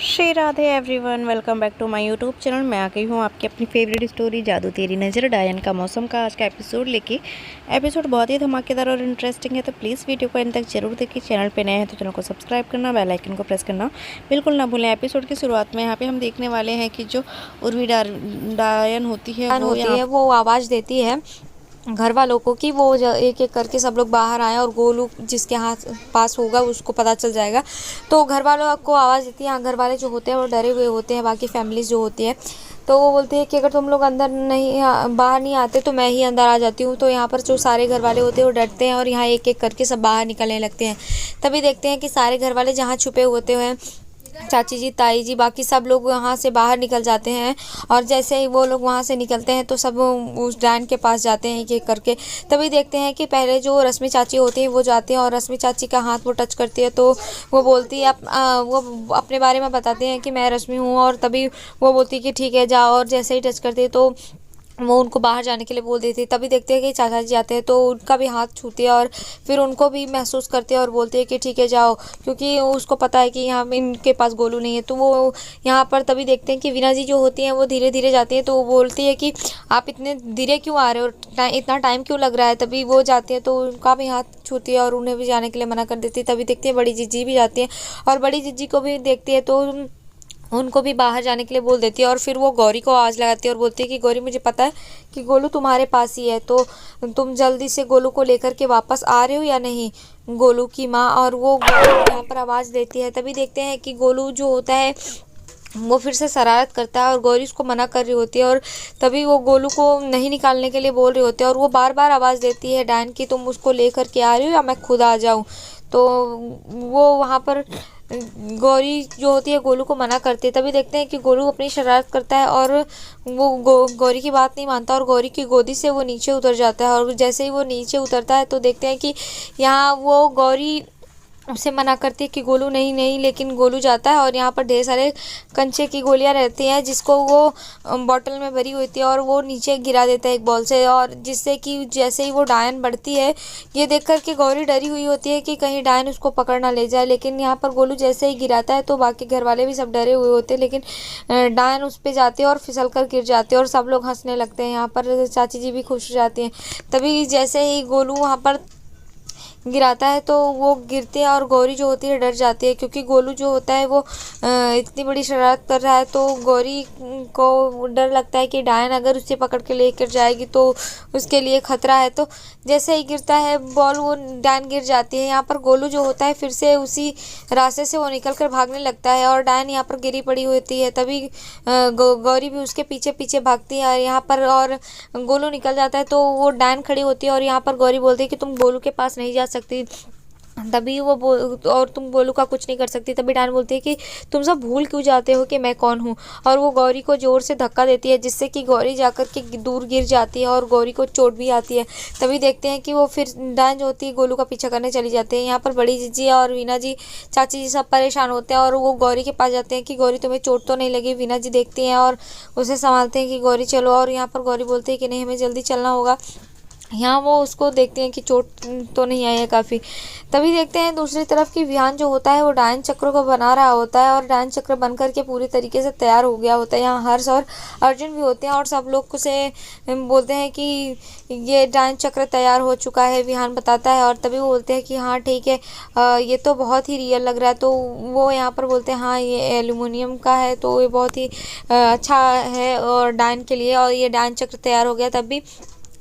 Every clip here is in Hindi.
Shri Radhe everyone, welcome back to my YouTube channel. मैं आ गई हूँ आपकी अपनी फेवरेट स्टोरी जादू तेरी नज़र डायन का मौसम का आज का एपिसोड लेके। एपिसोड बहुत ही धमाकेदार और इंटरेस्टिंग है, तो प्लीज़ वीडियो को अंत तक जरूर देखिए। चैनल पे नए हैं तो चैनल को सब्सक्राइब करना, बेल आइकन को प्रेस करना बिल्कुल ना भूलें। एपिसोड की शुरुआत में यहाँ पे हम देखने वाले हैं कि जो उर्वी डायन होती है वो आवाज़ देती है घर वालों को कि वो एक एक करके सब लोग बाहर आए और गोलू जिसके हाथ पास होगा उसको पता चल जाएगा। तो घर वालों को आवाज़ देती है। घर वाले जो होते हैं वो डरे हुए होते हैं, बाकी फैमिलीज जो होती है तो वो बोलती है कि अगर तुम लोग अंदर नहीं बाहर नहीं आते तो मैं ही अंदर आ जाती हूँ। तो यहाँ पर जो सारे घर वाले होते हैं वो डरते हैं और यहाँ एक एक करके सब बाहर निकलने लगते हैं। तभी देखते हैं कि सारे घर वाले जहाँ छुपे होते हैं, चाची जी, ताई जी, बाकी सब लोग वहाँ से बाहर निकल जाते हैं। और जैसे ही वो लोग वहाँ से निकलते हैं तो सब उस डायन के पास जाते हैं एक एक करके। तभी देखते हैं कि पहले जो रश्मि चाची होती हैं वो जाती हैं और रश्मि चाची का हाथ वो टच करती है। तो वो बोलती है वो अपने बारे में बताते हैं कि मैं रश्मि हूँ। और तभी वो बोलती है कि ठीक है जाओ, और जैसे ही टच करती है तो वो उनको बाहर जाने के लिए बोल देती है। तभी देखते हैं कि चाचा जी आते हैं तो उनका भी हाथ छूती है और फिर उनको भी महसूस करती है और बोलती है कि ठीक है जाओ, क्योंकि उसको पता है कि यहाँ इनके पास गोलू नहीं है। तो वो यहाँ पर तभी देखते हैं कि वीना जी जो होती हैं वो धीरे धीरे जाती हैं। तो वो बोलती है कि आप इतने धीरे क्यों आ रहे हो, इतना टाइम क्यों लग रहा है। तभी वो जाती है तो उनका भी हाथ छूती है और उन्हें भी जाने के लिए मना कर देती है। तभी देखती है बड़ी जीजी भी जाती है और बड़ी जीजी को भी देखती है तो उनको भी बाहर जाने के लिए बोल देती है। और फिर वो गौरी को आवाज़ लगाती है और बोलती है कि गौरी मुझे पता है कि गोलू तुम्हारे पास ही है, तो तुम जल्दी से गोलू को लेकर के वापस आ रहे हो या नहीं, गोलू की माँ। और वो यहाँ पर आवाज़ देती है। तभी देखते हैं कि गोलू जो होता है वो फिर से शरारत करता है और गौरी उसको मना कर रही होती है। और तभी वो गोलू को नहीं निकालने के लिए बोल रहे होते हैं और वो बार बार आवाज़ देती है डायन की तुम उसको लेकर के आ रही हो या मैं खुद आ जाऊँ। तो वो वहाँ पर गौरी जो होती है गोलू को मना करती है। तभी देखते हैं कि गोलू अपनी शरारत करता है और वो गौरी की बात नहीं मानता और गौरी की गोदी से वो नीचे उतर जाता है। और जैसे ही वो नीचे उतरता है तो देखते हैं कि यहाँ वो गौरी उसे मना करती है कि गोलू नहीं नहीं, लेकिन गोलू जाता है और यहाँ पर ढेर सारे कंचे की गोलियां रहती हैं जिसको वो बॉटल में भरी होती है और वो नीचे गिरा देता है एक बॉल से। और जिससे कि जैसे ही वो डायन बढ़ती है ये देख कर के गौरी डरी हुई होती है कि कहीं डायन उसको पकड़ ना ले जाए। लेकिन यहाँ पर गोलू जैसे ही गिराता है तो बाकी घर वाले भी सब डरे हुए होते हैं, लेकिन डायन उस पर जाते हैं और फिसल कर गिर जाते हैं और सब लोग हंसने लगते हैं। यहाँ पर चाची जी भी खुश हो जाती हैं। तभी जैसे ही गोलू वहाँ पर गिराता है तो वो गिरते हैं और गौरी जो होती है डर जाती है, क्योंकि गोलू जो होता है वो इतनी बड़ी शरारत कर रहा है। तो गौरी को डर लगता है कि डायन अगर उसे पकड़ के लेकर जाएगी तो उसके लिए खतरा है। तो जैसे ही गिरता है बॉल वो डायन गिर जाती है। यहाँ पर गोलू जो होता है फिर से उसी रास्ते से वो निकल कर भागने लगता है और डायन यहाँ पर गिरी पड़ी होती है। तभी गौरी भी उसके पीछे पीछे भागती है यहाँ पर और गोलू निकल जाता है तो वो डायन खड़ी होती है और यहाँ पर गौरी बोलती है कि तुम गोलू के पास नहीं जा सकती। तभी वो और तुम गोलू का कुछ नहीं कर सकती। तभी डायन बोलती है कि तुम सब भूल क्यों जाते हो कि मैं कौन हूँ। और वो गौरी को जोर से धक्का देती है जिससे कि गौरी जाकर के दूर गिर जाती है और गौरी को चोट भी आती है। तभी देखते हैं कि वो फिर डायन जो होती है गोलू का पीछा करने चली जाती है। यहाँ पर बड़ी जीजी और वीना जी, चाची जी सब परेशान होते हैं और वो गौरी के पास जाते हैं कि गौरी तुम्हें चोट तो नहीं लगी। वीना जी देखती हैं और उसे संभालते हैं कि गौरी चलो। और यहाँ पर गौरी बोलती है कि नहीं हमें जल्दी चलना होगा। यहाँ वो उसको देखते हैं कि चोट तो नहीं आई है काफ़ी। तभी देखते हैं दूसरी तरफ कि विहान जो होता है वो डायन चक्र को बना रहा होता है और डायन चक्र बन करके पूरी तरीके से तैयार हो गया होता है। यहाँ हर्ष और अर्जुन भी होते हैं और सब लोग उसे बोलते हैं कि ये डायन चक्र तैयार हो चुका है, विहान बताता है। और तभी वो बोलते हैं कि हाँ ठीक है, ये तो बहुत ही रियल लग रहा है। तो वो यहाँ पर बोलते हैं हाँ ये एल्यूमिनियम का है तो ये बहुत ही अच्छा है और डायन के लिए, और ये डायन चक्र तैयार हो गया। तभी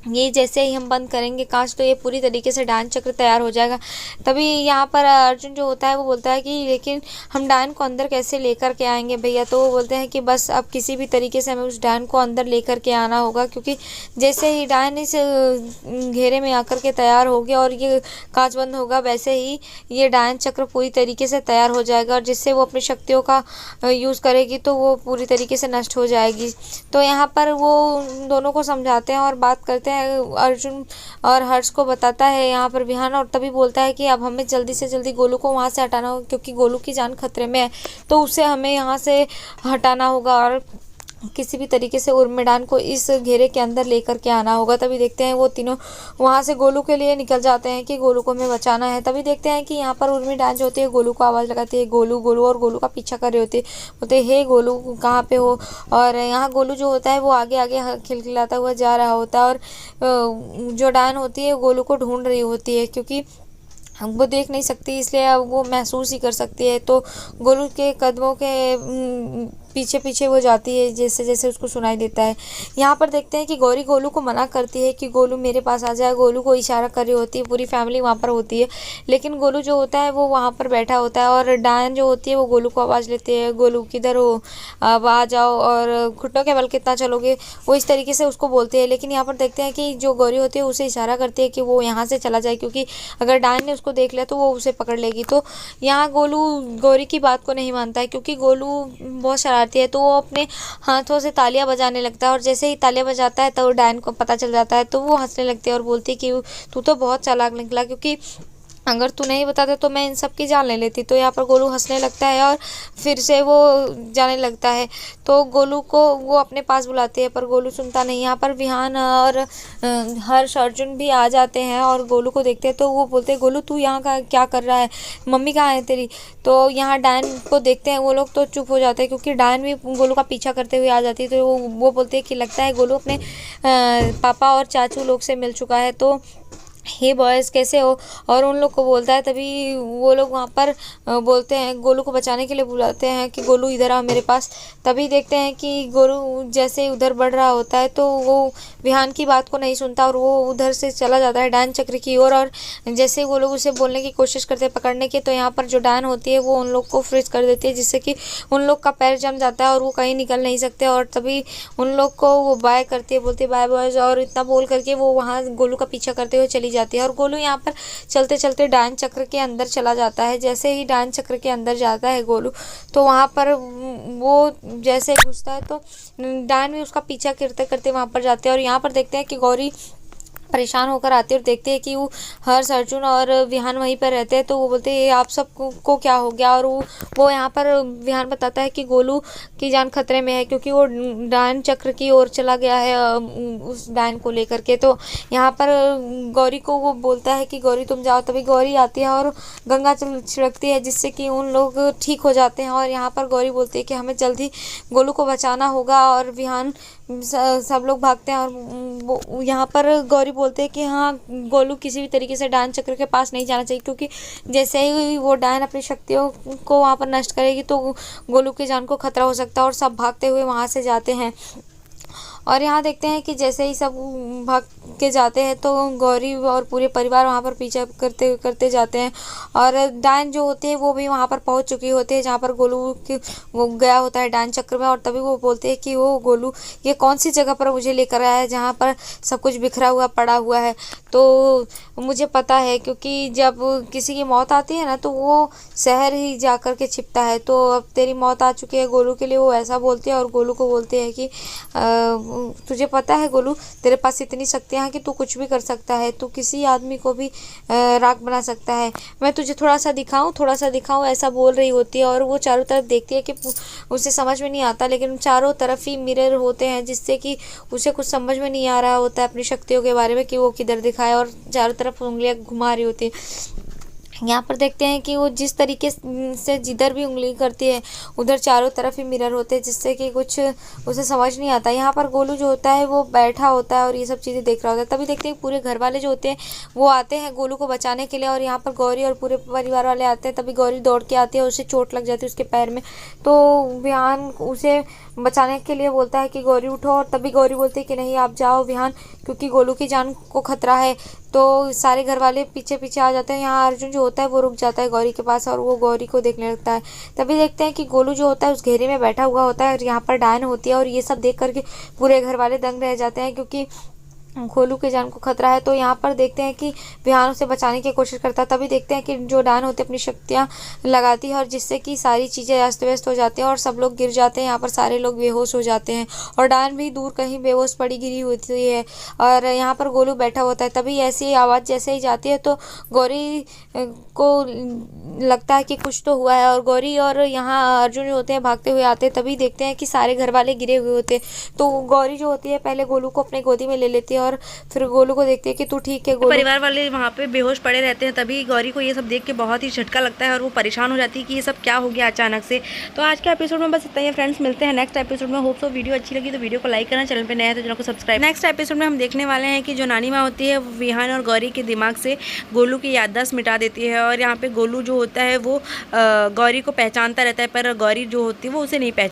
ये जैसे ही हम बंद करेंगे कांच तो ये पूरी तरीके से डायन चक्र तैयार हो जाएगा। तभी यहाँ पर अर्जुन जो होता है वो बोलता है कि लेकिन हम डायन को अंदर कैसे लेकर के आएंगे भैया। तो वो बोलते हैं कि बस अब किसी भी तरीके से हमें उस डायन को अंदर लेकर के आना होगा, क्योंकि जैसे ही डायन इस घेरे में आकर के तैयार हो गया और ये कांच बंद होगा वैसे ही ये डायन चक्र पूरी तरीके से तैयार हो जाएगा और जिससे वो अपनी शक्तियों का यूज़ करेगी तो वो पूरी तरीके से नष्ट हो जाएगी। तो यहाँ पर वो दोनों को समझाते हैं और बात करते हैं। अर्जुन और हर्ष को बताता है यहाँ पर विहान, और तभी बोलता है कि अब हमें जल्दी से जल्दी गोलू को वहाँ से हटाना होगा, क्योंकि गोलू की जान खतरे में है तो उसे हमें यहाँ से हटाना होगा। और किसी भी तरीके से उर्मिडान को इस घेरे के अंदर लेकर के आना होगा। तभी देखते हैं वो तीनों वहाँ से गोलू के लिए निकल जाते हैं कि गोलू को हमें बचाना है। तभी देखते हैं कि यहाँ पर उर्मिडान जो होती है गोलू को आवाज़ लगाती है, गोलू गोलू, और गोलू का पीछा कर रही होती है, बोलते हे गोलू कहाँ पे हो। और यहाँ गोलू जो होता है वो आगे आगे खिलखिलाता हुआ जा रहा होता है, और जो डायन होती है गोलू को ढूंढ रही होती है, क्योंकि वो देख नहीं सकती इसलिए अब वो महसूस ही कर सकती है। तो गोलू के कदमों के पीछे पीछे वो जाती है जैसे जैसे उसको सुनाई देता है। यहाँ पर देखते हैं कि गौरी गोलू को मना करती है कि गोलू मेरे पास आ जाए, गोलू को इशारा कर रही होती है, पूरी फैमिली वहाँ पर होती है, लेकिन गोलू जो होता है वो वहाँ पर बैठा होता है, और डायन जो होती है वो गोलू को आवाज़ लेती है, गोलू किधर हो, अब आ जाओ, और घुटनों के बल कितना चलोगे, वो इस तरीके से उसको बोलते हैं। लेकिन यहाँ पर देखते हैं कि जो गौरी होती है उसे इशारा करती है कि वो यहाँ से चला जाए, क्योंकि अगर डायन ने उसको देख लिया तो वो उसे पकड़ लेगी। तो यहाँ गोलू गौरी की बात को नहीं मानता है, क्योंकि गोलू बहुत शरारती है, तो वो अपने हाथों से तालियां बजाने लगता है, और जैसे ही तालियां बजाता है तो डायन को पता चल जाता है, तो वो हंसने लगती है और बोलती है कि तू तो बहुत चालाक निकला, क्योंकि अगर तू नहीं बताता तो मैं इन सब की जान ले लेती। तो यहाँ पर गोलू हंसने लगता है और फिर से वो जाने लगता है। तो गोलू को वो अपने पास बुलाते हैं, पर गोलू सुनता नहीं। यहाँ पर विहान और हर्ष अर्जुन भी आ जाते हैं और गोलू को देखते हैं, तो वो बोलते हैं गोलू तू यहाँ का क्या कर रहा है, मम्मी कहाँ है तेरी। तो यहाँ डायन को देखते हैं वो लोग, तो चुप हो जाते हैं, क्योंकि डायन भी गोलू का पीछा करते हुए आ जाती है। तो वो बोलते हैं कि लगता है गोलू अपने पापा और चाचू लोग से मिल चुका है, तो हे बॉयज़ कैसे हो, और उन लोग को बोलता है। तभी वो लोग वहाँ पर बोलते हैं, गोलू को बचाने के लिए बुलाते हैं कि गोलू इधर आ मेरे पास। तभी देखते हैं कि गोलू जैसे उधर बढ़ रहा होता है तो वो विहान की बात को नहीं सुनता, और वो उधर से चला जाता है डायन चक्र की ओर। और जैसे वो लोग उसे बोलने की कोशिश करते हैं पकड़ने की, तो यहाँ पर जो डायन होती है वो उन लोग को फ्रीज कर देती है, जिससे कि उन लोग का पैर जम जाता है और वो कहीं निकल नहीं सकते। और तभी उन लोग को वो बाय करती है, बोलती है बाय बॉयज़, और इतना बोल करके वो वहाँ गोलू का पीछा करते हुए चली जाती है। और गोलू यहाँ पर चलते चलते डायन चक्र के अंदर चला जाता है। जैसे ही डायन चक्र के अंदर जाता है गोलू, तो वहाँ पर वो जैसे घुसता है तो डायन भी उसका पीछा करते करते वहाँ पर जाते हैं। और यहाँ पर देखते हैं कि गौरी परेशान होकर आते हैं और देखते हैं कि वो हर्ष अर्जुन और विहान वहीं पर रहते हैं। तो वो बोलते हैं आप सब को क्या हो गया, और वो यहाँ पर विहान बताता है कि गोलू की जान खतरे में है, क्योंकि वो डायन चक्र की ओर चला गया है उस डायन को लेकर के। तो यहाँ पर गौरी को वो बोलता है कि गौरी तुम जाओ। तभी गौरी आती है और गंगा छिड़कती है, जिससे कि उन लोग ठीक हो जाते हैं। और यहाँ पर गौरी बोलती है कि हमें जल्दी गोलू को बचाना होगा, और विहान सब लोग भागते हैं। और यहाँ पर गौरी बोलते हैं कि हाँ गोलू किसी भी तरीके से डायन चक्र के पास नहीं जाना चाहिए, क्योंकि जैसे ही वो डायन अपनी शक्तियों को वहाँ पर नष्ट करेगी तो गोलू की जान को खतरा हो सकता है। और सब भागते हुए वहाँ से जाते हैं। और यहाँ देखते हैं कि जैसे ही सब भाग के जाते हैं तो गौरी और पूरे परिवार वहाँ पर पीछा करते करते जाते हैं। और डायन जो होते हैं वो भी वहाँ पर पहुँच चुकी होती है, जहाँ पर गोलू वो गया होता है डायन चक्र में। और तभी वो बोलते हैं कि वो गोलू ये कौन सी जगह पर मुझे लेकर आया है जहाँ पर सब कुछ बिखरा हुआ पड़ा हुआ है। तो मुझे पता है, क्योंकि जब किसी की मौत आती है ना तो वो शहर ही जा कर के छिपता है। तो अब तेरी मौत आ चुकी है गोलू के लिए, वो ऐसा बोलते हैं। और गोलू को बोलते हैं कि तुझे पता है गोलू, तेरे पास इतनी शक्तियाँ हैं कि तू कुछ भी कर सकता है, तू किसी आदमी को भी राख बना सकता है। मैं तुझे थोड़ा सा दिखाऊं, ऐसा बोल रही होती है। और वो चारों तरफ देखती है कि उसे समझ में नहीं आता, लेकिन चारों तरफ ही मिरर होते हैं, जिससे कि उसे कुछ समझ में नहीं आ रहा होता है अपनी शक्तियों के बारे में कि वो किधर दिखाए, और चारों तरफ उंगलियां घुमा रही होती है। यहाँ पर देखते हैं कि वो जिस तरीके से जिधर भी उंगली करती है उधर चारों तरफ ही मिरर होते हैं, जिससे कि कुछ उसे समझ नहीं आता। यहाँ पर गोलू जो होता है वो बैठा होता है और ये सब चीज़ें देख रहा होता है। तभी देखते हैं पूरे घर वाले जो होते हैं वो आते हैं गोलू को बचाने के लिए, और यहाँ पर गौरी और पूरे परिवार वाले आते हैं। तभी गौरी दौड़ के आती है, उसे चोट लग जाती है उसके पैर में। तो विहान उसे बचाने के लिए बोलता है कि गौरी उठो, और तभी गौरी बोलती है कि नहीं आप जाओ विहान, क्योंकि गोलू की जान को खतरा है। तो सारे घर वाले पीछे पीछे आ जाते हैं। यहाँ अर्जुन जो होता है वो रुक जाता है गौरी के पास, और वो गौरी को देखने लगता है। तभी देखते हैं कि गोलू जो होता है उस घेरे में बैठा हुआ होता है, और यहाँ पर डायन होती है। और ये सब देख करके पूरे घर वाले दंग रह जाते हैं, क्योंकि गोलू की जान को खतरा है। तो यहाँ पर देखते हैं कि विहान उसे बचाने की कोशिश करता है। तभी देखते हैं कि जो डायन होती है अपनी शक्तियाँ लगाती है और जिससे कि सारी चीज़ें अस्त व्यस्त हो जाती हैं और सब लोग गिर जाते हैं। यहाँ पर सारे लोग बेहोश हो जाते हैं और डायन भी दूर कहीं बेहोश पड़ी गिरी होती है और यहाँ पर गोलू बैठा होता है। तभी ऐसी आवाज़ जैसे ही जाती है तो गौरी को लगता है कि कुछ तो हुआ है और गौरी और यहाँ अर्जुन जो होते हैं भागते हुए आते हैं। तभी देखते हैं कि सारे घर वाले गिरे हुए होते हैं। तो गौरी जो होती है पहले गोलू को अपने गोदी में ले लेती है और फिर गोलू को देखती है कि तू ठीक है। गोलू परिवार वाले वहाँ पे बेहोश पड़े रहते हैं। तभी गौरी को ये सब देख के बहुत ही झटका लगता है और वो परेशान हो जाती है कि ये सब क्या हो गया अचानक से। तो आज के एपिसोड में बस इतना ही फ्रेंड्स, मिलते हैं नेक्स्ट एपिसोड में। होप सो वीडियो अच्छी लगी तो वीडियो को लाइक करना, चैनल पे नया है तो चैनल को सब्सक्राइब। नेक्स्ट एपिसोड में हम देखने वाले हैं कि जो नानी माँ होती है विहान और गौरी के दिमाग से गोलू की याददाश्त मिटा देती है और यहाँ पे गोलू जो होता है वो गौरी को पहचानता रहता है, पर गौरी जो होती है वो उसे नहीं पहचानती।